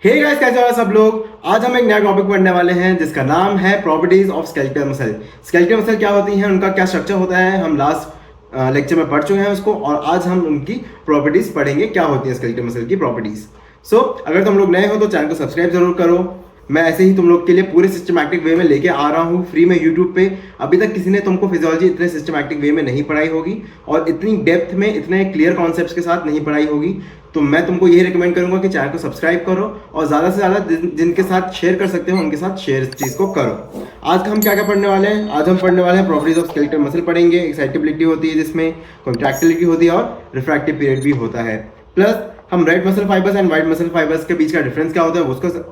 Hey guys, कैसे हो सब लोग। आज हम एक नया टॉपिक पढ़ने वाले हैं जिसका नाम है properties of skeletal muscle. Skeletal muscle क्या होती हैं, उनका क्या स्ट्रक्चर होता है, हम लास्ट लेक्चर में पढ़ चुके हैं उसको, और आज हम उनकी प्रॉपर्टीज पढ़ेंगे, क्या होती है स्केलेटल मसल की प्रॉपर्टीज। अगर तुम लोग नए हो तो चैनल को सब्सक्राइब जरूर करो। मैं ऐसे ही तुम लोग के लिए पूरे सिस्टमैटिक वे में लेके आ रहा हूँ फ्री में यूट्यूब पे। अभी तक किसी ने तुमको फिजियोलॉजी इतने सिस्टमैटिक वे में नहीं पढ़ाई होगी और इतनी डेप्थ में इतने क्लियर कॉन्सेप्ट्स के साथ नहीं पढ़ाई होगी। तो मैं तुमको ये रिकमेंड करूंगा कि चैनल को सब्सक्राइब करो और ज़्यादा से ज़्यादा जिनके साथ शेयर कर सकते हो उनके साथ शेयर इस चीज़ को करो। आज हम क्या क्या पढ़ने वाले हैं, आज हम पढ़ने वाले हैं प्रॉपर्टीज ऑफ स्केलेटल मसल पढ़ेंगे। एक्साइटेबिलिटी होती है जिसमें कॉन्ट्रैक्टिलिटी होती है और रिफ्रैक्टिव पीरियड भी होता है। प्लस हम red muscle fibres and white muscle fibres के बीच का डिफरेंस क्या होता है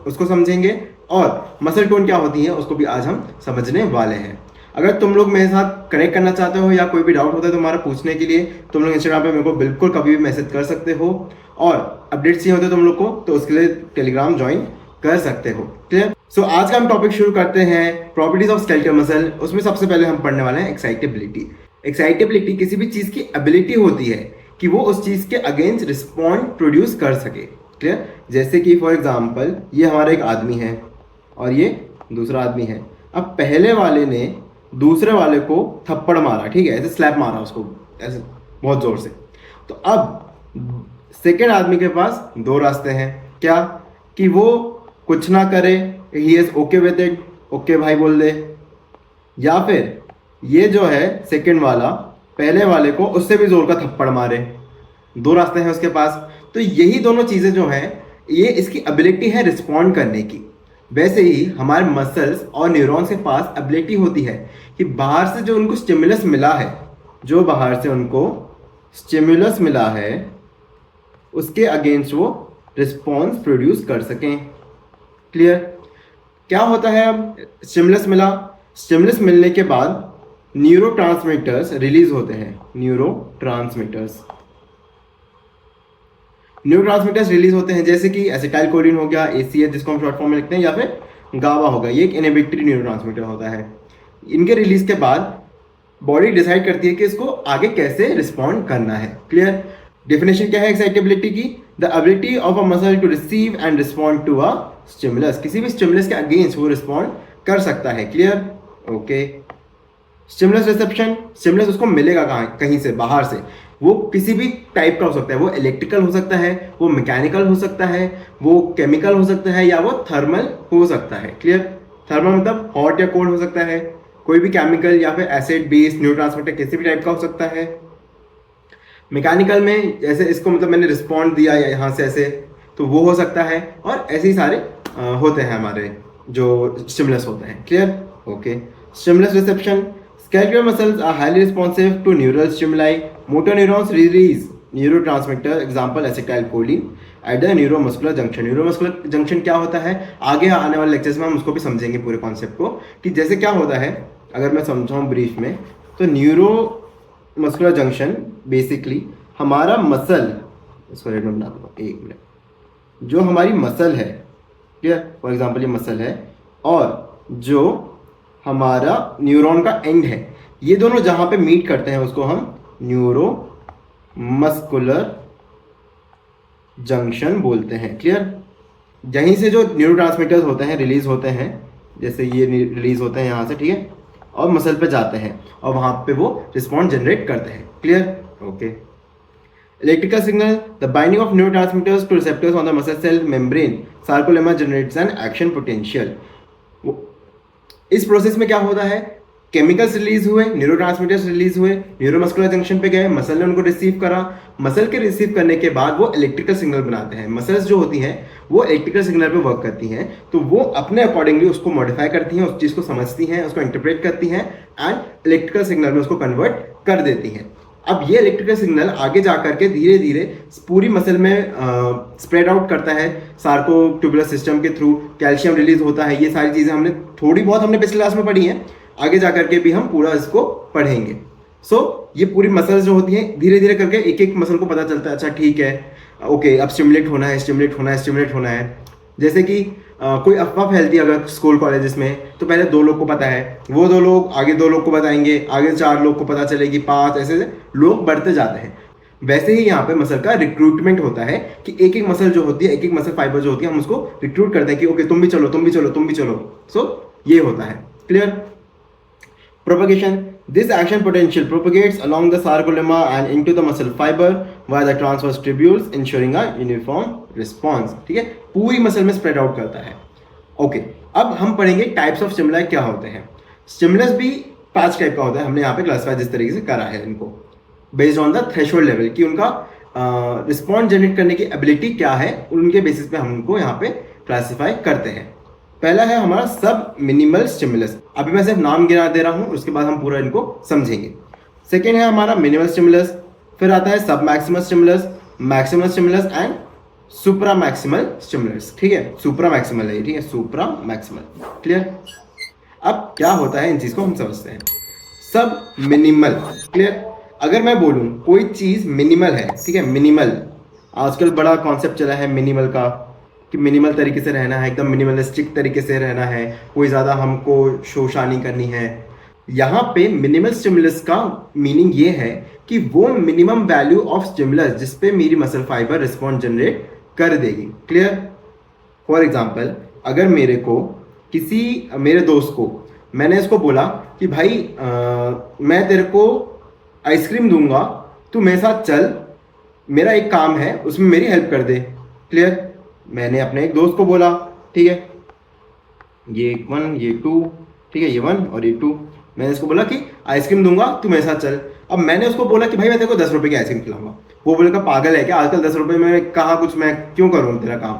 उसको समझेंगे, और मसल टोन क्या होती है उसको भी आज हम समझने वाले हैं। अगर तुम लोग मेरे साथ कनेक्ट करना चाहते हो या कोई भी डाउट होता है तुम्हारा पूछने के लिए, तुम लोग इंस्टाग्राम पे मेरे को बिल्कुल कभी भी मैसेज कर सकते हो, और अपडेट्स चाहिए होते तुम लोग को तो उसके लिए टेलीग्राम ज्वाइन कर सकते हो। क्लियर। आज का हम टॉपिक शुरू करते हैं प्रॉपर्टीज ऑफ स्केलेटल मसल। उसमें सबसे पहले हम पढ़ने वाले हैं एक्साइटेबिलिटी। एक्साइटेबिलिटी किसी भी चीज की एबिलिटी होती है कि वो उस चीज के अगेंस्ट रिस्पॉन्ड प्रोड्यूस कर सके। क्लियर। जैसे कि फॉर एग्जाम्पल ये हमारा एक आदमी है और ये दूसरा आदमी है। अब पहले वाले ने दूसरे वाले को थप्पड़ मारा, ठीक है, ऐसे स्लैप मारा उसको ऐसे बहुत जोर से। तो अब सेकेंड आदमी के पास दो रास्ते हैं, क्या कि वो कुछ ना करे, he is okay with it, okay भाई बोल दे, या फिर ये जो है सेकेंड वाला पहले वाले को उससे भी जोर का थप्पड़ मारे। दो रास्ते हैं उसके पास। तो यही दोनों चीजें जो हैं ये इसकी एबिलिटी है रिस्पॉन्ड करने की। वैसे ही हमारे मसल्स और न्यूरॉन्स के पास एबिलिटी होती है कि बाहर से जो उनको स्टिमुलस मिला है, जो बाहर से उनको स्टिमुलस मिला है उसके अगेंस्ट वो रिस्पॉन्स प्रोड्यूस कर सकें। क्लियर। क्या होता है, अब स्टिमुलस मिला, स्टिमुलस मिलने के बाद न्यूरोट्रांसमीटर्स रिलीज होते हैं। न्यूरोट्रांसमीटर्स रिलीज होते हैं, जैसे कि एसिटाइलकोलिन हो गया, एसीएच जिसको हम शॉर्ट फॉर्म में लिखते हैं, या फिर गाबा होगा। ये एक इनहिबिटरी न्यूरोट्रांसमीटर होता है। इनके रिलीज के बाद बॉडी डिसाइड करती है कि इसको आगे कैसे रिस्पॉन्ड करना है। क्लियर। डेफिनेशन क्या है एक्साइटेबिलिटी की? The ability of a muscle to receive and respond to a stimulus. किसी भी स्टिमुलस के अगेंस्ट वो रिस्पॉन्ड कर सकता है। Clear. Okay. Stimulus reception, stimulus उसको मिलेगा कहीं से बाहर से। वो किसी भी टाइप का हो सकता है, वो इलेक्ट्रिकल हो सकता है, वो मैकेनिकल हो सकता है, वो केमिकल हो सकता है, या वो थर्मल हो सकता है। क्लियर। थर्मल मतलब हॉट या कोल्ड हो सकता है, कोई भी केमिकल या फिर एसिड बेस न्यूरोट्रांसमीटर किसी भी टाइप का हो सकता है। मैकेनिकल में जैसे इसको मतलब मैंने रिस्पॉन्ड दिया यहाँ से ऐसे, तो वो हो सकता है, और ऐसे ही सारे होते हैं हमारे जो स्टिमुलस होते हैं। Clear. Okay. Stimulus reception, skeletal muscles are highly responsive to neural stimuli. Motor neurons release neurotransmitter, example acetylcholine, at the neuromuscular junction. Neuromuscular junction क्या होता है, आगे आने वाले लेक्चर्स में हम उसको भी समझेंगे पूरे कॉन्सेप्ट को, कि जैसे क्या होता है। अगर मैं समझाऊँ ब्रीफ में, तो न्यूरोमस्कुलर जंक्शन बेसिकली हमारा मसल, इसको रेड में बना दूँगा एक मिनट, जो हमारी मसल है, क्लियर, फॉर एग्जाम्पल ये मसल है, और जो हमारा न्यूरॉन का एंड है, ये दोनों जहां पे मीट करते हैं उसको हम न्यूरो मस्कुलर जंक्शन बोलते हैं। क्लियर। यहीं से जो न्यूरोट्रांसमीटर्स होते हैं रिलीज होते हैं, जैसे ये रिलीज होते हैं यहाँ से, ठीक है, और मसल पे जाते हैं और वहां पे वो रिस्पॉन्स जनरेट करते हैं। Clear. Okay. Electrical signal, the binding of neurotransmitters to receptors on the muscle cell membrane sarcolemma generates an action potential. इस प्रोसेस में क्या होता है, केमिकल्स रिलीज हुए, न्यूरोट्रांसमीटर्स रिलीज हुए, न्यूरोमस्कुलर जंक्शन पे गए, मसल ने उनको रिसीव करा, मसल के रिसीव करने के बाद वो इलेक्ट्रिकल सिग्नल बनाते हैं। मसल्स जो होती हैं वो इलेक्ट्रिकल सिग्नल पे वर्क करती हैं, तो वो अपने अकॉर्डिंगली उसको मॉडिफाई करती हैं, उस चीज़ को समझती हैं, उसको इंटरप्रेट करती हैं एंड इलेक्ट्रिकल सिग्नल में उसको कन्वर्ट कर देती हैं। अब ये इलेक्ट्रिकल सिग्नल आगे जा करके धीरे धीरे पूरी मसल में स्प्रेड आउट करता है, सार्कोट्यूबुलर सिस्टम के थ्रू कैल्शियम रिलीज होता है। ये सारी चीज़ें हमने थोड़ी बहुत हमने पिछले क्लास में पढ़ी हैं, आगे जा करके भी हम पूरा इसको पढ़ेंगे। ये पूरी मसल्स जो होती हैं धीरे धीरे करके एक एक मसल को पता चलता है, अच्छा ठीक है, ओके, अब स्टिमुलेट होना है, स्टिमुलेट होना है, स्टिमुलेट होना है। जैसे कि कोई अफवाह फैलती है अगर स्कूल कॉलेजेस में, तो पहले 2 लोग को पता है, वो 2 लोग आगे 2 लोग को बताएंगे, आगे 4 लोग को पता चलेगी, 5, ऐसे लोग बढ़ते जाते हैं। वैसे ही यहाँ पे मसल का रिक्रूटमेंट होता है कि एक एक मसल जो होती है, एक एक मसल फाइबर जो होती है, हम उसको रिक्रूट करते हैं कि ओके तुम भी चलो, तुम भी चलो, तुम भी चलो। सो ये होता है। Clear? Propagation. This action potential propagates along the sarcolemma and into the muscle fiber via the transverse tubules, ensuring a uniform response. ठीक है, पूरी मसल में स्प्रेड आउट करता है। ओके, अब हम पढ़ेंगे टाइप्स ऑफ स्टिमुलाई क्या होते हैं। स्टिमुलस भी 5 टाइप का होता है, हमने यहाँ पे क्लासिफाई जिस तरीके से करा है इनको based on the threshold level कि उनका रिस्पॉन्स जनरेट करने की एबिलिटी क्या है, उनके बेसिस पे हम उनको यहाँ पे क्लासिफाई करते हैं। पहला है हमारा सब मिनिमल स्टिमुलस। अभी मैं सिर्फ नाम गिना दे रहा हूं, उसके बाद हम पूरा इनको समझेंगे। सेकेंड है हमारा मिनिमल स्टिमुलस, फिर आता है सब maximal stimulus, maximal stimulus and supra maximal stimulus. ठीक है, सुप्रा मैक्सिमल है, ठीक है, सुप्रा मैक्सिमल। क्लियर? अब क्या होता है इन चीज को हम समझते हैं। सब मिनिमल, क्लियर? अगर मैं बोलूं कोई चीज मिनिमल है, ठीक है, मिनिमल, आजकल बड़ा कॉन्सेप्ट चला है मिनिमल का कि मिनिमल तरीके से रहना है, एकदम मिनिमलिस्टिक तरीके से रहना है, कोई ज़्यादा हमको शोशा नहीं करनी है। यहाँ पे मिनिमल स्टिमुलस का मीनिंग ये है कि वो मिनिमम वैल्यू ऑफ स्टिमुलस जिस पे मेरी मसल फाइबर रिस्पॉन्स जनरेट कर देगी। क्लियर? फॉर एग्जाम्पल, अगर मेरे दोस्त को मैंने इसको बोला कि भाई मैं तेरे को आइसक्रीम दूंगा, तू मेरे साथ चल, मेरा एक काम है उसमें मेरी हेल्प कर दे। क्लियर? मैंने अपने एक दोस्त को बोला, ठीक है, ये 1 ये 2, ठीक है, ये 1 और ये 2, मैंने इसको बोला कि आइसक्रीम दूंगा, तू मेरे साथ चल। अब मैंने उसको बोला कि भाई मैं तेरे को 10 रुपए की आइसक्रीम खिलाऊंगा। वो बोलेगा पागल है क्या, आजकल 10 रुपए में कहाँ कुछ, मैं क्यों करूँ तेरा काम।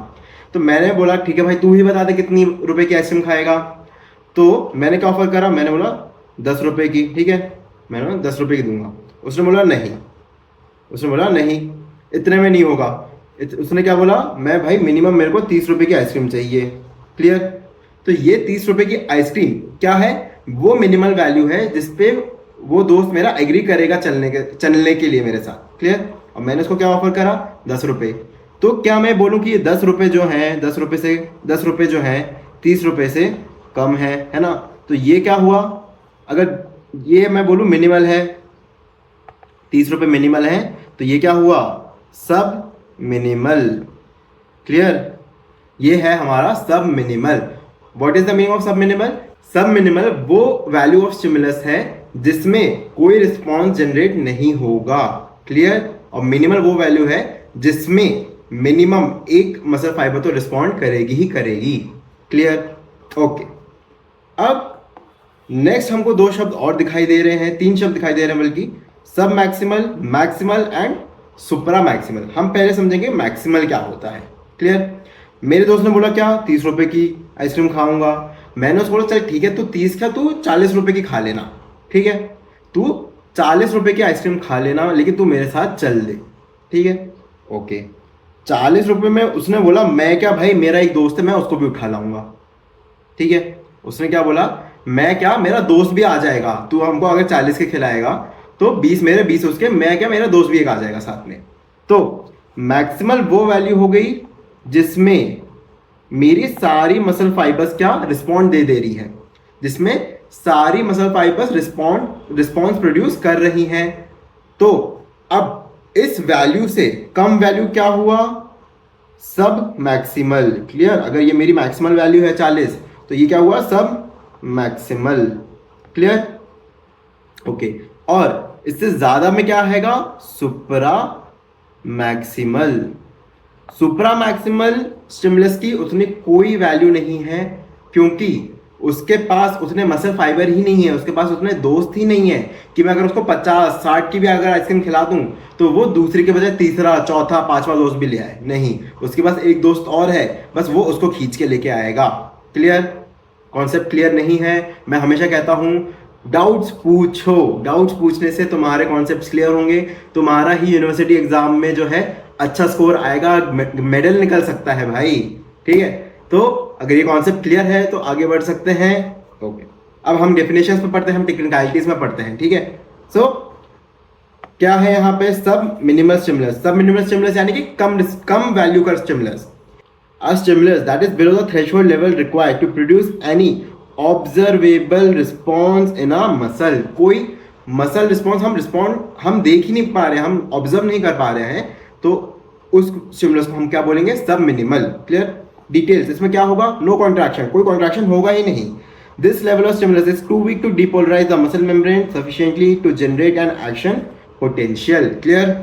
तो मैंने बोला ठीक है भाई तू ही बता दे कितनी रुपए की आइसक्रीम खाएगा। तो मैंने क्या ऑफर करा, मैंने बोला 10 रुपए की, ठीक है, मैंने बोला 10 रुपए की दूंगा। उसने बोला नहीं, इतने में नहीं होगा। उसने क्या बोला, मैं भाई मिनिमम मेरे को 30 रुपए की आइसक्रीम चाहिए। क्लियर? तो ये 30 रुपए की आइसक्रीम क्या है, वो मिनिमल वैल्यू है जिसपे वो दोस्त मेरा एग्री करेगा चलने के लिए मेरे साथ। क्लियर? और मैंने उसको क्या ऑफर करा, 10 रुपए। तो क्या मैं बोलूँ कि ये 10 रुपए जो है 10 रुपए जो है 30 रुपए से कम है ना? तो ये क्या हुआ, अगर ये मैं बोलूँ मिनिमल है, 30 रुपए मिनिमल है, तो ये क्या हुआ, सब मिनिमल। क्लियर? ये है हमारा सब minimal. What is the meaning of सब मिनिमल? सब मिनिमल वो वैल्यू ऑफ स्टिमुलस है जिसमें कोई रिस्पॉन्स जनरेट नहीं होगा। क्लियर? और मिनिमल वो वैल्यू है जिसमें मिनिमम एक मसल फाइबर तो रिस्पॉन्ड करेगी ही करेगी। क्लियर? ओके, अब नेक्स्ट हमको 2 शब्द और दिखाई दे रहे हैं, 3 शब्द दिखाई दे रहे हैं बल्कि, सब मैक्सिमल, मैक्सिमल एंड सुपरा मैक्सिमल। हम पहले समझेंगे मैक्सिमल क्या होता है। क्लियर? मेरे दोस्त ने बोला क्या, 30 रुपए की आइसक्रीम खाऊंगा। मैंने उसको बोला चल ठीक है, तू 30 क्या, तू 40 रुपए की खा लेना। ठीक है, तू 40 रुपए की आइसक्रीम खा लेना, लेकिन तू मेरे साथ चल दे। ठीक है, ओके। 40 रुपए में उसने बोला मैं क्या भाई, मेरा एक दोस्त है, मैं उसको भी उठा लाऊंगा। ठीक है, उसने क्या बोला, मैं क्या, मेरा दोस्त भी आ जाएगा, तू हमको अगर 40 के खिलाएगा तो 20 मेरे 20 उसके, मैं क्या, मेरा दोस्त भी एक आ जाएगा साथ में। तो मैक्सिमल वो वैल्यू हो गई जिसमें मेरी सारी मसल फाइबर्स क्या रिस्पॉन्ड दे रही है, जिसमें सारी मसल फाइबर्स रिस्पॉन्स प्रोड्यूस कर रही हैं। तो अब इस वैल्यू से कम वैल्यू क्या हुआ, सब मैक्सिमल। क्लियर? अगर ये मेरी मैक्सिमल वैल्यू है 40, तो ये क्या हुआ, सब मैक्सिमल। क्लियर? ओके, और इससे ज्यादा में क्या आएगा, सुपरा मैक्सिमल। सुपरा मैक्सिमल स्टिमुलस की उतनी कोई वैल्यू नहीं है, क्योंकि उसके पास उतने मसल फाइबर ही नहीं है, उसके पास उतने दोस्त ही नहीं है कि मैं अगर उसको 50-60 की भी अगर आइसक्रीम खिला दूं तो वो दूसरी के बजाय तीसरा, चौथा, 5वां दोस्त भी ले आए। नहीं, उसके पास एक दोस्त और है, बस वो उसको खींच के लेके आएगा। क्लियर? कॉन्सेप्ट क्लियर नहीं है? मैं हमेशा कहता हूं डाउट्स पूछो, डाउट्स पूछने से तुम्हारे कॉन्सेप्ट्स क्लियर होंगे, तुम्हारा ही यूनिवर्सिटी एग्जाम में जो है अच्छा स्कोर आएगा, मेडल निकल सकता है भाई। ठीक है, तो अगर ये कॉन्सेप्ट क्लियर है तो आगे बढ़ सकते हैं। ओके, अब हम डेफिनेशंस पे पढ़ते हैं, हम टेक्निकलिटीज में पढ़ते हैं। ठीक है, सो क्या है यहाँ पे, सब मिनिमल स्टिमुलस। सब मिनिमल स्टिमुलस यानी कि कम वैल्यू का stimulus. A stimulus that is below the threshold level required to produce any observable response in a muscle। कोई मसल रिस्पॉन्स हम देख ही नहीं पा रहे हैं, हम ऑब्जर्व नहीं कर पा रहे हैं, तो उस स्टिमुलस को हम क्या बोलेंगे, सब मिनिमल। क्लियर। डिटेल्स, इसमें क्या होगा, नो कॉन्ट्रैक्शन, कोई कॉन्ट्रैक्शन होगा ही नहीं। This level of stimulus is too weak to depolarise the muscle membrane sufficiently to generate an action potential. Clear.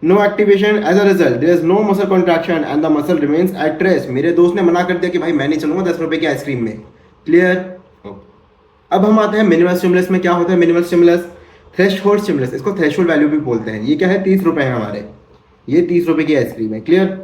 No activation, as a result there is no muscle contraction and the muscle remains at rest. मेरे दोस्त ने मना कर दिया कि भाई मैं नहीं चलूंगा 10 रुपए की आइसक्रीम में। क्लियर। अब हम आते हैं मिनिमल स्टिमुलस में। क्या होता है मिनिमल स्टिमुलस, थ्रेशहोल्ड स्टिमुलस, इसको थ्रेशहोल्ड वैल्यू भी बोलते हैं। ये क्या है, 30 रुपए है हमारे, ये 30 रुपए की आइसक्रीम है। Clear.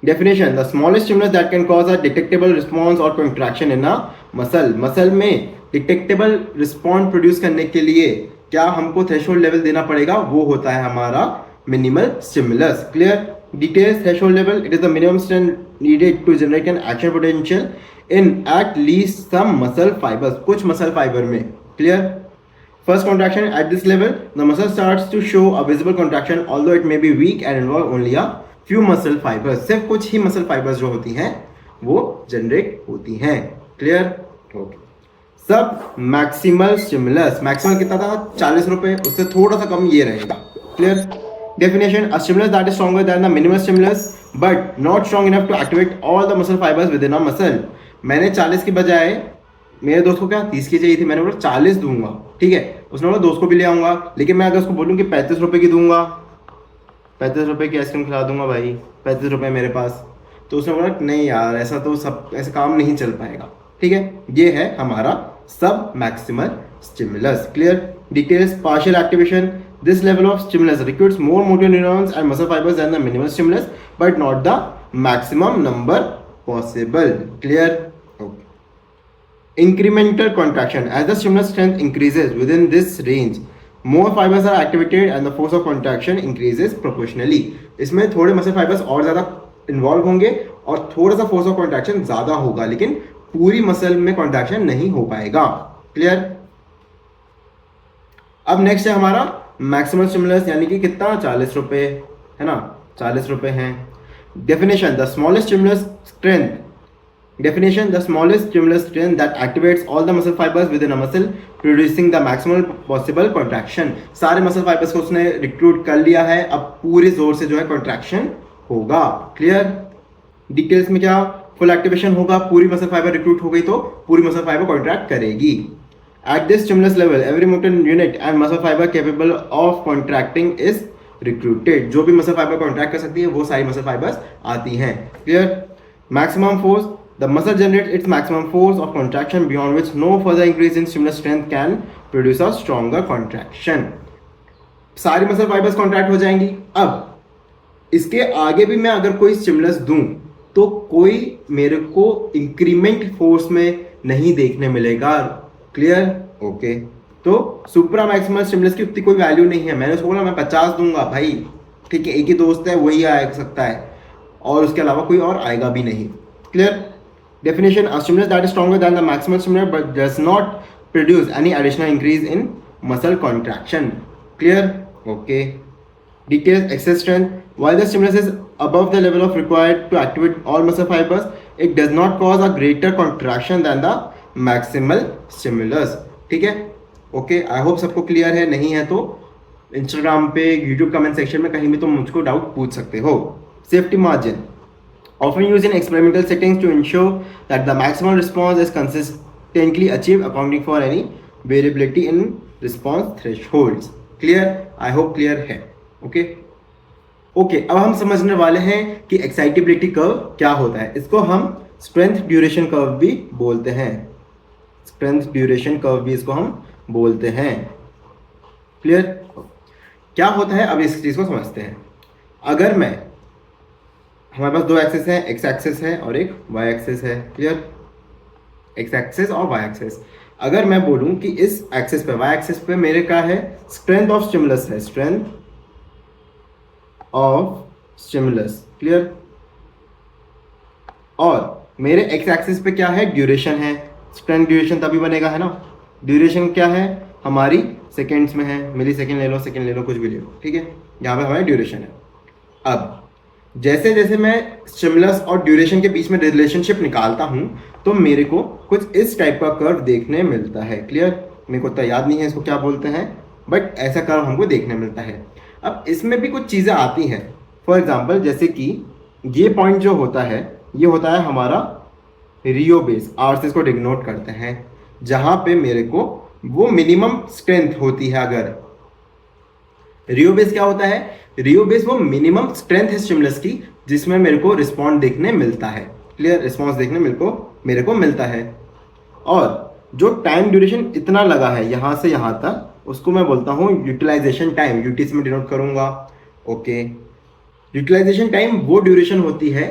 Definition, the smallest stimulus that can cause a detectable response और contraction in a muscle. Muscle में डिटेक्टेबल रिस्पॉन्स प्रोड्यूस करने के लिए क्या हमको थ्रेशहोल्ड लेवल देना पड़ेगा, वो होता है हमारा minimal stimulus. Clear. Details, threshold level, it is the minimum strength needed to generate an action potential in at least some muscle fibres, कुछ मसल फाइबर में। Clear. First contraction, at this level the muscle starts to show a visible contraction although it may be weak and involve only a few muscle fibers। सिर्फ कुछ ही muscle fibers जो होती हैं वो generate होती हैं। Clear. Okay. सब maximal stimulus, maximal कितना था, 40 रुपए, उससे थोड़ा सा कम ये रहेगा। Clear. Definition, a stimulus that is stronger than the minimal stimulus but not strong enough to activate all the muscle fibres within a muscle. मैंने 40 की बजाय, मेरे दोस्त को क्या 30 की चाहिए थी, मैंने बोला 40 दूंगा, ठीक है, उसने बोला दोस्त को भी ले आऊंगा। लेकिन मैं अगर उसको बोलूँ कि 35 रुपए की दूंगा, 35 रुपए की आइसक्रीम खिला दूंगा भाई, 35 रुपए मेरे पास, तो उसने बोला नहीं यार ऐसा तो सब ऐसा काम नहीं चल पाएगा। ठीक है, ये है हमारा submaximal stimulus. Clear. Details, partial activation, this level of stimulus recruits more motor neurons and muscle fibres than the minimal stimulus but not the maximum number possible. Clear. Incremental contraction, as the stimulus strength increases within this range, more fibers are activated and the force of contraction increases proportionally। इसमें थोड़े muscle fibres और ज़्यादा involve होंगे और थोड़ा सा force of contraction ज़्यादा होगा, लेकिन पूरी मसल में कॉन्ट्रैक्शन नहीं हो पाएगा। क्लियर। अब नेक्स्ट है हमारा मैक्सिमल स्टिमुलस, यानी कि कितना, 40 रुपए है ना, 40 रुपए हैं। Definition, the smallest stimulus strength, definition, the smallest stimulus strength that activates all the muscle fibers within a muscle producing the maximum possible contraction। सारे muscle fibers को उसने रिक्रूट कर लिया है, अब पूरे जोर से जो है contraction होगा। क्लियर। डिटेल्स में क्या, फुल एक्टिवेशन होगा, पूरी muscle fiber रिक्रूट हो गई तो पूरी muscle fiber कॉन्ट्रैक्ट करेगी। At this stimulus level every motor unit and muscle fiber capable of contracting is recruited। जो भी muscle fiber कॉन्ट्रैक्ट कर सकती है वो सारी muscle fibers आती हैं। Clear. Maximum force, the muscle generates its maximum force of contraction beyond which no further increase in stimulus strength can produce a stronger contraction। सारी मसल फाइबर्स कॉन्ट्रैक्ट हो जाएंगी। अब इसके आगे भी मैं अगर कोई स्टिमुलस दूं तो कोई मेरे को इंक्रीमेंट फोर्स में नहीं देखने मिलेगा। क्लियर। ओके। तो सुप्रा मैक्सिमल स्टिमुलस की उतनी कोई वैल्यू नहीं है। मैंने उसको बोला मैं 50 दूंगा भाई, ठीक है, एक ही दोस्त है वही आ सकता है और उसके अलावा कोई और आएगा भी नहीं। Clear. Definition, a stimulus that is stronger than the maximal stimulus but does not produce any additional increase in muscle contraction। Clear? Okay. Details, excess strength, while the stimulus is above the level of required to activate all muscle fibers, it does not cause a greater contraction than the maximal stimulus। ठीक है, okay. I hope सबको clear है, नहीं है तो Instagram पे, YouTube comment section में कहीं भी तुम मुझको डाउट पूछ सकते हो। Safety margin, often used in experimental settings to ensure that the maximal response is consistently achieved accounting for any variability in response thresholds। Clear? I hope clear है। Okay? Okay, अब हम समझने वाले हैं कि एक्साइटेबिलिटी कर्व क्या होता है। इसको हम स्ट्रेंथ ड्यूरेशन कर्व भी बोलते हैं। स्ट्रेंथ ड्यूरेशन कर्व भी इसको हम बोलते हैं। क्लियर। क्या होता है, अब इस चीज को समझते हैं। अगर मैं, हमारे पास दो एक्सेस है, एक्स एक्सेस है और एक वाई एक्सेस है। क्लियर। एक्स एक्सेस और वाई एक्सेस। अगर मैं बोलूं कि इस एक्सेस पे, वाई एक्सेस पे मेरे का है स्ट्रेंथ ऑफ स्टिमुलस है, स्ट्रेंथ ऑफ स्टिमुलस। क्लियर। और मेरे एक्स एक्सेस पे क्या है, ड्यूरेशन है। स्ट्रेंथ ड्यूरेशन तभी बनेगा, है ना। ड्यूरेशन क्या है हमारी, सेकेंड्स में है, मिली सेकेंड ले लो, सेकेंड ले लो, कुछ भी ले लो, ठीक है। यहाँ पे हमारी ड्यूरेशन है। अब जैसे जैसे मैं स्टिमुलस और ड्यूरेशन के बीच में रिलेशनशिप निकालता हूं तो मेरे को कुछ इस टाइप का कर्व देखने मिलता है। क्लियर। मेरे को इतना याद नहीं है इसको क्या बोलते हैं, बट ऐसा कर्व हमको देखने मिलता है। अब इसमें भी कुछ चीज़ें आती हैं, फॉर एग्जाम्पल जैसे कि ये पॉइंट जो होता है ये होता है हमारा रियो बेस, आर से इसको डिनोट करते हैं, जहाँ पे मेरे को वो मिनिमम स्ट्रेंथ होती है। अगर रियो बेस क्या होता है, रियो बेस वो मिनिमम स्ट्रेंथ है स्टिमुलस की जिसमें मेरे को रिस्पॉन्ड देखने मिलता है, क्लियर, रिस्पॉन्स देखने मेरे को मिलता है। और जो टाइम ड्यूरेशन इतना लगा है यहाँ से यहाँ तक, उसको मैं बोलता हूँ यूटिलाइजेशन टाइम, यूटी में डिनोट करूँगा। ओके, यूटिलाइजेशन टाइम वो ड्यूरेशन होती है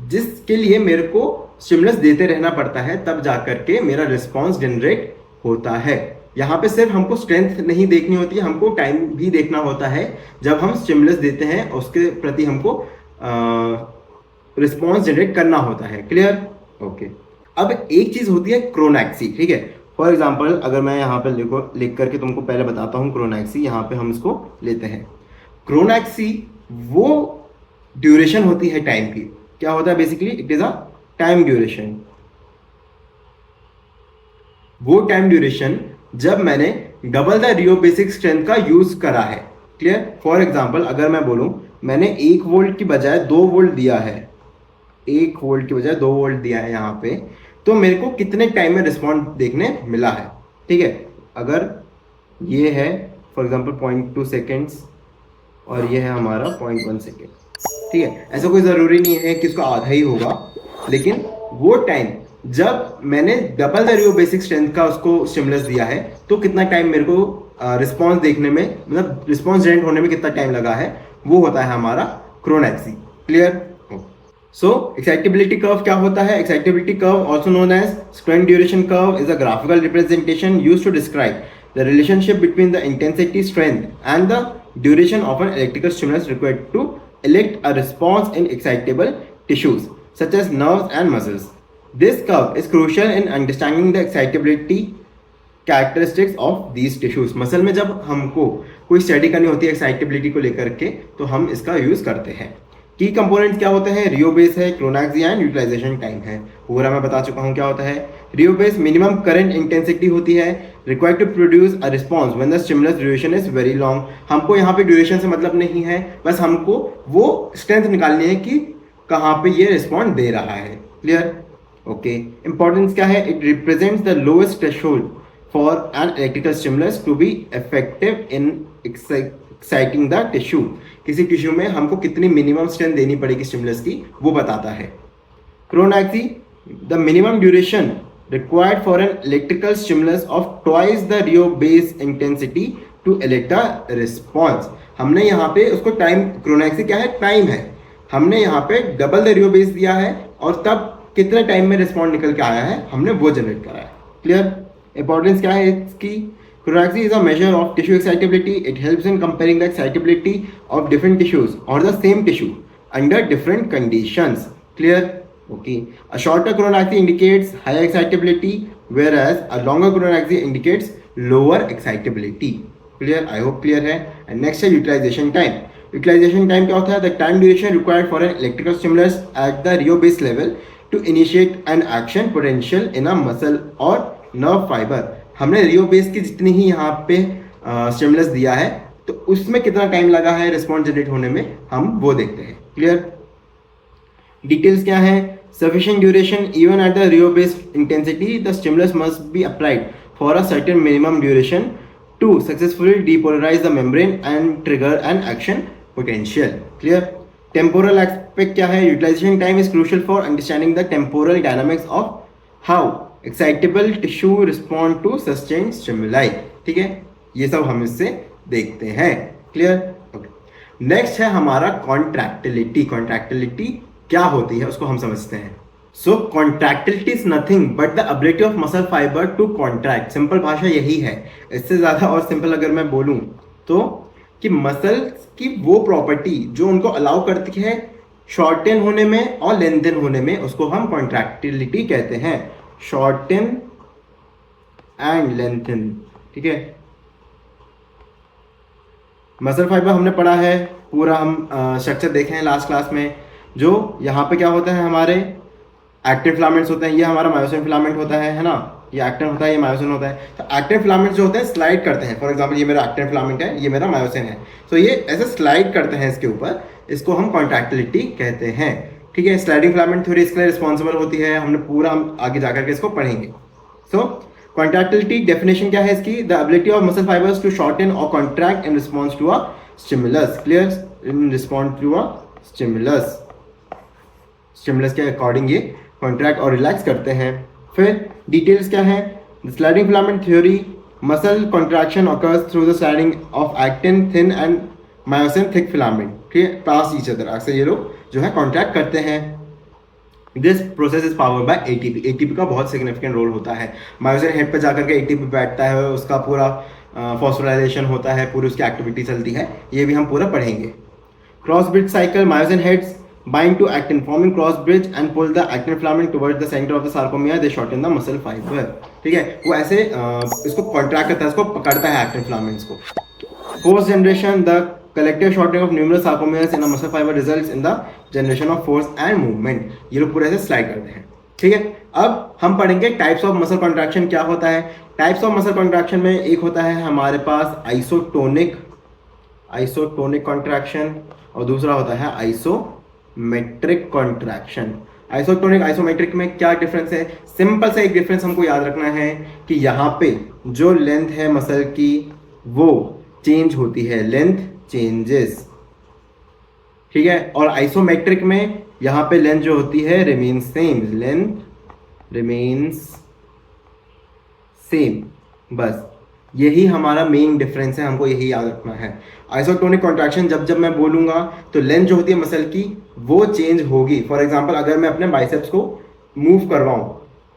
जिसके लिए मेरे को स्टिमुलस देते रहना पड़ता है, तब जाकर के मेरा रिस्पॉन्स जनरेट होता है। यहाँ पे सिर्फ हमको स्ट्रेंथ नहीं देखनी होती है, हमको टाइम भी देखना होता है जब हम स्टिमुलस देते हैं, उसके प्रति हमको रिस्पॉन्स जनरेट करना होता है, क्लियर। ओके, अब एक चीज होती है क्रोनैक्सी, ठीक है। फॉर एग्जाम्पल अगर मैं यहाँ पे लिख करके तुमको पहले बताता हूँ क्रोनैक्सी, यहाँ पे हम इसको लेते हैं। क्रोनैक्सी वो ड्यूरेशन होती है टाइम की, क्या होता है basically, it is a time duration. वो टाइम ड्यूरेशन जब मैंने double the Rio basic strength का यूज करा है, क्लियर। फॉर एग्जाम्पल अगर मैं बोलूं मैंने 1 वोल्ट की बजाय 2 वोल्ट दिया है, 1 वोल्ट की बजाय 2 वोल्ट दिया है यहाँ पे, तो मेरे को कितने टाइम में रिस्पॉन्ड देखने मिला है, ठीक है। अगर ये है फॉर एग्जाम्पल 0.2 सेकेंड्स और ये है हमारा 0.1 सेकेंड, ठीक है। ऐसा कोई ज़रूरी नहीं है कि उसका आधा ही होगा, लेकिन वो टाइम जब मैंने double the Rio basic strength का उसको स्टिमुलस दिया है, तो कितना टाइम मेरे को रिस्पॉन्स देखने में, मतलब रिस्पॉन्स जनरेट होने में कितना टाइम लगा है, वो होता है हमारा chronaxie, clear. So excitability curve क्या होता है, excitability curve also known as strength duration curve is a graphical representation used to describe the relationship between the intensity, strength and the duration of an electrical stimulus required to elect a response in excitable tissues such as nerves and muscles. This curve is crucial in understanding the excitability characteristics of these tissues. Muscle में जब हमको कोई study करनी होती है excitability को लेकर के, तो हम इसका यूज करते हैं। की कंपोनेंट्स क्या होते हैं, रियो बेस है, क्रोनैक्सी एंड यूटिलाइजेशन टाइम है। पूरा मैं बता चुका हूँ क्या होता है। Rheobase minimum current intensity होती है, required to produce a response when the stimulus duration is very long. हमको यहाँ पे ड्यूरेशन से मतलब नहीं है, बस हमको वो स्ट्रेंथ निकालनी है कि कहाँ पे ये रिस्पॉन्ड दे रहा है, क्लियर। ओके, इंपॉर्टेंस क्या है, it represents the lowest threshold for an electrical stimulus to be effective in exciting the tissue. किसी टिश्यू में हमको कितनी मिनिमम स्ट्रेंथ देनी पड़ेगी स्टिमुलस की, वो बताता है। Chronaxie, the minimum duration required for an electrical stimulus of twice the Rho base intensity to elect a response। हमने यहाँ पे उसको टाइम, क्रोनैक्सी क्या है, टाइम है, हमने यहाँ पे डबल द रियो बेस दिया है और तब कितने टाइम में रिस्पॉन्ड निकल के आया है, हमने वो जनरेट करा है, क्लियर। इंपॉर्टेंस क्या है इसकी, chronaxie is a measure of tissue excitability, it helps in comparing the excitability of different tissues और the same tissue under different conditions, clear. Okay, a shorter chronaxy indicates higher excitability, whereas a longer chronaxy indicates lower excitability. Clear? I hope clear है। And next है utilization time. Utilization time क्या होता है? The time duration required for an electrical stimulus at the Rho base level to initiate an action potential in a muscle or nerve fiber. हमने Rho base की जितनी ही यहाँ पे stimulus दिया है, तो उसमें कितना टाइम लगा है रिस्पॉन्स जनरेट होने में, हम वो देखते हैं, क्लियर। डिटेल्स क्या है, sufficient duration even at the Rho based intensity, the stimulus must be applied for a certain minimum duration to successfully depolarize the membrane and trigger an action potential, clear। temporal aspect क्या है, utilization time is crucial for understanding the temporal dynamics of how excitable tissue respond to sustained stimuli, ठीक है। ये सब हम इससे देखते हैं, क्लियर। नेक्स्ट है हमारा कॉन्ट्रैक्टिलिटी। कॉन्ट्रैक्टिलिटी क्या होती है उसको हम समझते हैं। So contractility is nothing but the ability of muscle fibre to contract. Simple भाषा यही है, इससे ज़्यादा और सिंपल अगर मैं बोलूँ तो कि मसल की वो प्रॉपर्टी जो उनको अलाउ करती है शॉर्टन होने में और लेंथन होने में, उसको हम कॉन्ट्रैक्टिलिटी कहते हैं, शॉर्टन एंड लेंथन, ठीक है। मसल फाइबर हमने पढ़ा है, पूरा हम स्ट्रक्चर देखे हैं लास्ट क्लास में। जो यहाँ पे क्या होता है, हमारे एक्टिन फिलामेंट्स होते हैं, ये हमारा मायोसिन फिलामेंट होता है ना, ये एक्टिन होता है, ये मायोसिन होता है। तो एक्टिन फिलामेंट्स जो होते हैं स्लाइड करते हैं, फॉर एग्जांपल ये मेरा एक्टिन फिलामेंट है, ये मेरा मायोसिन है, तो ये ऐसे स्लाइड करते हैं इसके ऊपर, इसको हम कॉन्ट्रैक्टिलिटी कहते हैं। ठीक है, स्लाइडिंग फिलामेंट थ्योरी इसके लिए रिस्पॉन्सिबल होती है, हमने पूरा हम आगे जाकर के इसको पढ़ेंगे। सो कॉन्ट्रैक्टिलिटी डेफिनेशन क्या है इसकी, the ability of muscle fibres to shorten और contract in response to a stimulus, clear, in response to a stimulus, stimulus के अकॉर्डिंग ये कॉन्ट्रैक्ट और रिलैक्स करते हैं। फिर डिटेल्स क्या है, sliding filament theory, muscle contraction occurs through the sliding of actin thin and myosin thick filament, ठीक है, पास ईच अदर, अक्सर ये लोग जो है कॉन्ट्रैक्ट करते हैं। This process is power bye ATP, ATP का बहुत सिग्निफिकेंट रोल होता है, मायोसिन हेड पर जाकर के एटीपी बैठता है, उसका पूरा फॉस्फोराइलेशन होता है, पूरी उसकी एक्टिविटी चलती है, ये भी हम पूरा पढ़ेंगे। Cross bridge cycle, myosin heads bind to actin forming cross bridge and pull the actin filament towards the center of the sarcomere, they shorten the muscle fiber, ठीक है, वो ऐसे इसको कॉन्ट्रैक्ट करता है, इसको पकड़ता है एक्टिन फिलामेंट्स को। Force generation, the collective shortening of numerous sarcomeres in a muscle fibre results in the generation of force and movement, ये लोग पूरे ऐसे स्लाइड करते हैं। ठीक है, अब हम पढ़ेंगे टाइप्स ऑफ मसल कॉन्ट्रैक्शन क्या होता है। टाइप्स ऑफ मसल कॉन्ट्रैक्शन में एक होता है हमारे पास आइसोटोनिक, आइसोटोनिक कॉन्ट्रैक्शन, और दूसरा होता है आइसोमेट्रिक कॉन्ट्रैक्शन। आइसोटोनिक आइसोमेट्रिक में क्या डिफरेंस है, सिंपल सा एक डिफरेंस हमको याद रखना है कि यहाँ पे जो लेंथ है मसल की वो चेंज होती है, लेंथ चेंजेस, ठीक है, और आइसोमेट्रिक में यहाँ पे लेंथ जो होती है remains same, length remains same, बस यही हमारा मेन डिफरेंस है, हमको यही याद रखना है। आइसोटोनिक कॉन्ट्रैक्शन जब जब मैं बोलूंगा तो लेंथ जो होती है मसल की वो चेंज होगी। फॉर एग्जांपल अगर मैं अपने बाइसेप्स को मूव करवाऊं,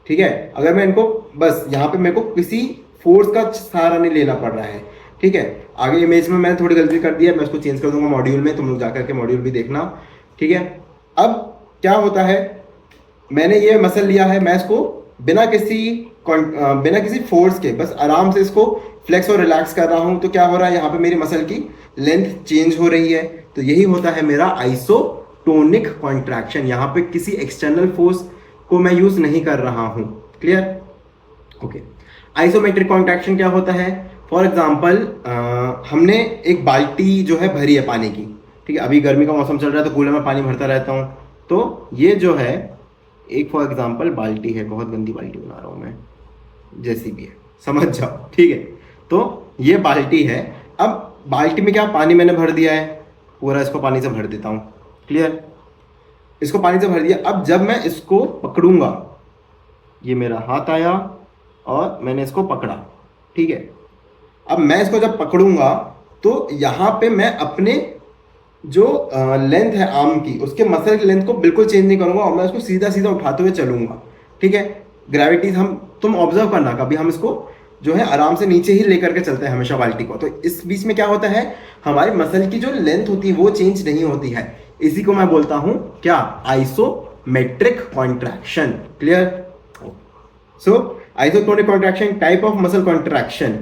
ठीक है, अगर मैं इनको बस यहाँ पे मेरे को किसी फोर्स का सहारा नहीं लेना पड़ रहा है, ठीक है, आगे इमेज में मैंने थोड़ी गलती कर दी है, मैं उसको चेंज कर दूंगा मॉड्यूल में, तुम लोग जाकर के मॉड्यूल भी देखना, ठीक है। अब क्या होता है, मैंने ये मसल लिया है, मैं इसको बिना किसी फोर्स के बस आराम से इसको फ्लेक्स और रिलैक्स कर रहा हूं, तो क्या हो रहा है, यहाँ पे मेरी मसल की लेंथ चेंज हो रही है, तो यही होता है मेरा आइसोटोनिक कॉन्ट्रैक्शन। यहाँ पे किसी एक्सटर्नल फोर्स को मैं यूज नहीं कर रहा हूं, क्लियर, ओके। आइसोमेट्रिक कॉन्ट्रैक्शन क्या होता है, फॉर एग्जाम्पल हमने एक बाल्टी जो है भरी है पानी की, ठीक है, अभी गर्मी का मौसम चल रहा है तो कूलर में पानी भरता रहता हूँ, तो ये जो है एक फॉर एग्जाम्पल बाल्टी है, बहुत गंदी बाल्टी बना रहा हूँ मैं, जैसी भी है समझ जाओ, ठीक है, तो ये बाल्टी है। अब बाल्टी में क्या पानी मैंने भर दिया है, पूरा इसको पानी से भर देता हूँ, क्लियर, इसको पानी से भर दिया। अब जब मैं इसको पकड़ूंगा, ये मेरा हाथ आया और मैंने इसको पकड़ा, ठीक है, अब मैं इसको जब पकड़ूंगा तो यहाँ पे मैं अपने जो लेंथ है आर्म की, उसके मसल की लेंथ को बिल्कुल चेंज नहीं करूंगा और मैं उसको सीधा सीधा उठाते हुए चलूंगा, ठीक है। ग्रेविटी तुम ऑब्जर्व करना, कभी हम इसको जो है आराम से नीचे ही लेकर के चलते हैं हमेशा बाल्टी को, तो इस बीच में क्या होता है, हमारी मसल की जो लेंथ होती है वो चेंज नहीं होती है, इसी को मैं बोलता हूं क्या, isometric contraction, clear. So isotonic contraction, type of muscle contraction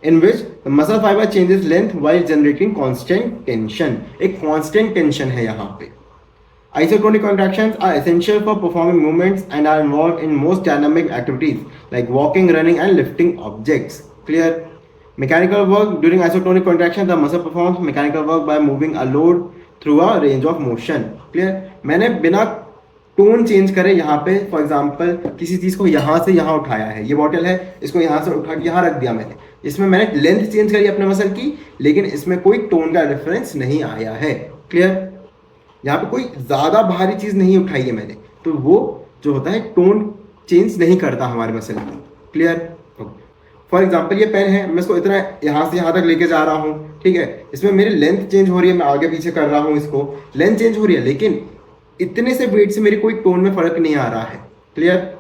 in which the muscle fiber changes length while generating constant tension, एक constant tension है यहाँ पे। Isotonic contractions are essential for performing movements and are involved in most dynamic activities like walking, running and lifting objects, clear. Mechanical work, during isotonic contraction the muscle performs mechanical work by moving a load through a range of motion, clear. मैंने बिना tone change करे यहाँ पे for example किसी चीज को यहाँ से यहाँ उठाया है, ये बॉटल है, इसको यहाँ से उठा के यहाँ रख दिया मैंने, इसमें मैंने लेंथ चेंज करी अपने मसल की, लेकिन इसमें कोई टोन का डिफरेंस नहीं आया है, क्लियर। यहाँ पे कोई ज्यादा भारी चीज नहीं उठाई है मैंने, तो वो जो होता है टोन चेंज नहीं करता हमारे मसल की, क्लियर। फॉर एग्जाम्पल ये पेन है, मैं इसको इतना यहाँ से यहाँ तक लेके जा रहा हूँ, ठीक है, इसमें मेरी लेंथ चेंज हो रही है, मैं आगे पीछे कर रहा हूँ, इसको लेंथ चेंज हो रही है, लेकिन इतने से वेट से मेरी कोई टोन में फर्क नहीं आ रहा है, क्लियर,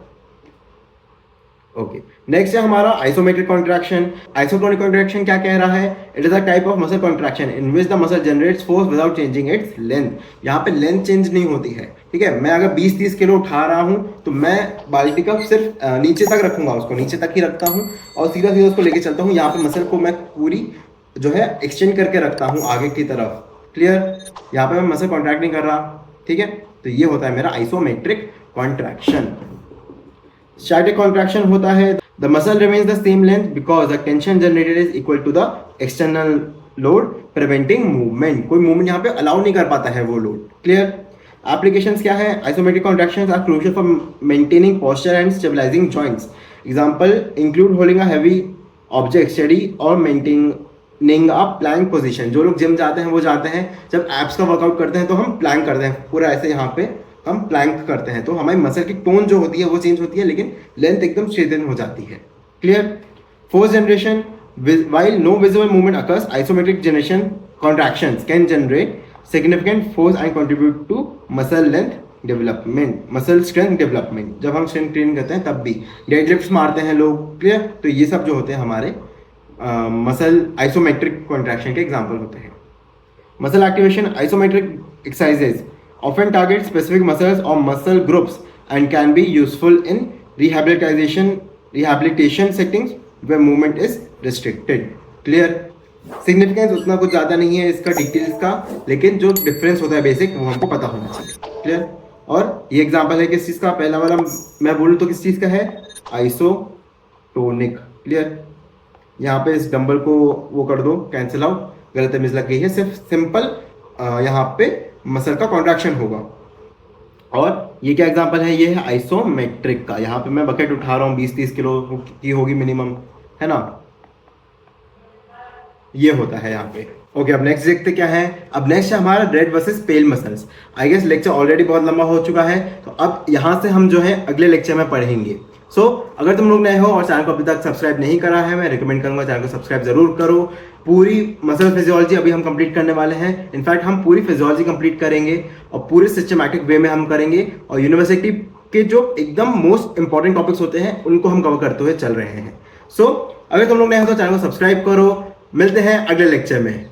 ओके। नेक्स्ट है हमारा आइसोमेट्रिक कॉन्ट्रैक्शन। आइसोटोनिक कॉन्ट्रैक्शन क्या कह रहा है, it is a type of muscle contraction in which the muscle generates force without changing its length. यहाँ पे लेंथ चेंज नहीं होती है, ठीक है, मैं अगर 20-30 किलो उठा रहा हूँ तो मैं बाल्टी का सिर्फ नीचे तक रखूंगा, उसको नीचे तक ही रखता हूँ और सीधा सीधा उसको लेके चलता हूँ, यहाँ पे मसल को मैं पूरी जो है एक्सटेंड करके रखता हूँ आगे की तरफ, क्लियर। यहाँ पे मैं मसल कॉन्ट्रैक्ट नहीं कर रहा, ठीक है, तो ये होता है मेरा आइसोमेट्रिक कॉन्ट्रैक्शन। स्टैटिक कॉन्ट्रैक्शन होता है the muscle remains the same length because the tension generated is equal to the external load preventing movement. कोई मूवमेंट यहाँ पे अलाउ नहीं कर पाता है वो लोड। क्लियर। एप्लीकेशंस क्या है? Isometric contractions are crucial for maintaining posture and stabilising joints. Example include holding a heavy object steady और मेंटेनिंग अ प्लैंक पोजीशन। जो लोग जिम जाते हैं वो जाते हैं, जब एप्स का वर्कआउट करते हैं तो हम प्लैंक करते हैं, पूरा ऐसे यहाँ पे हम प्लैंक करते हैं, तो हमारी मसल की टोन जो होती है वो चेंज होती है, लेकिन लेंथ एकदम स्ट्रेटन हो जाती है। Clear. Force generation while no visible movement occurs, isometric generation contractions can generate significant force and contribute to muscle length development, muscle strength development। जब हम स्ट्रेंथ ट्रेन करते हैं तब भी डेडलिफ्ट्स मारते हैं लोग। क्लियर। तो ये सब जो होते हैं हमारे मसल आइसोमेट्रिक कॉन्ट्रैक्शन के एग्जाम्पल होते हैं। Muscle activation isometric exercises often target specific muscles or muscle groups and can be useful in rehabilitation settings where movement is restricted। Clear. Significance उतना कुछ ज़्यादा नहीं है इसका डिटेल्स का, लेकिन जो डिफरेंस होता है बेसिक वो हमको पता होना चाहिए। क्लियर। और ये एग्जांपल है किस चीज़ का? पहला वाला मैं बोलूँ तो किस चीज़ का है? आइसोटोनिक। क्लियर। यहाँ पे इस डंबल को वो कर दो, कैंसिल आउट, गलत इमेज लग गई है। सिर्फ सिंपल यहाँ पे मसल का कॉन्ट्रैक्शन होगा। और ये क्या एग्जांपल है? ये है आइसोमेट्रिक का। यहाँ पे मैं बकेट उठा रहा हूँ 20-30 किलो की होगी मिनिमम, है ना? ये होता है यहाँ पे। ओके, अब नेक्स्ट देखते क्या है। अब नेक्स्ट है हमारा red versus pale muscles. I guess lecture already बहुत लंबा हो चुका है, तो अब यहाँ से हम जो है अगले लेक्चर में पढ़ेंगे। सो अगर तुम लोग नए हो और चैनल को अभी तक सब्सक्राइब नहीं करा है, मैं रिकमेंड करूंगा चैनल को सब्सक्राइब जरूर करो। पूरी मसल फिजियोलॉजी अभी हम कंप्लीट करने वाले हैं। इनफैक्ट हम पूरी फिजियोलॉजी कंप्लीट करेंगे और पूरे सिस्टमैटिक वे में हम करेंगे, और यूनिवर्सिटी के जो एकदम मोस्ट इंपॉर्टेंट टॉपिक्स होते हैं उनको हम कवर करते हुए चल रहे हैं। सो अगर तुम लोग नए हो तो चैनल को सब्सक्राइब करो। मिलते हैं अगले लेक्चर में।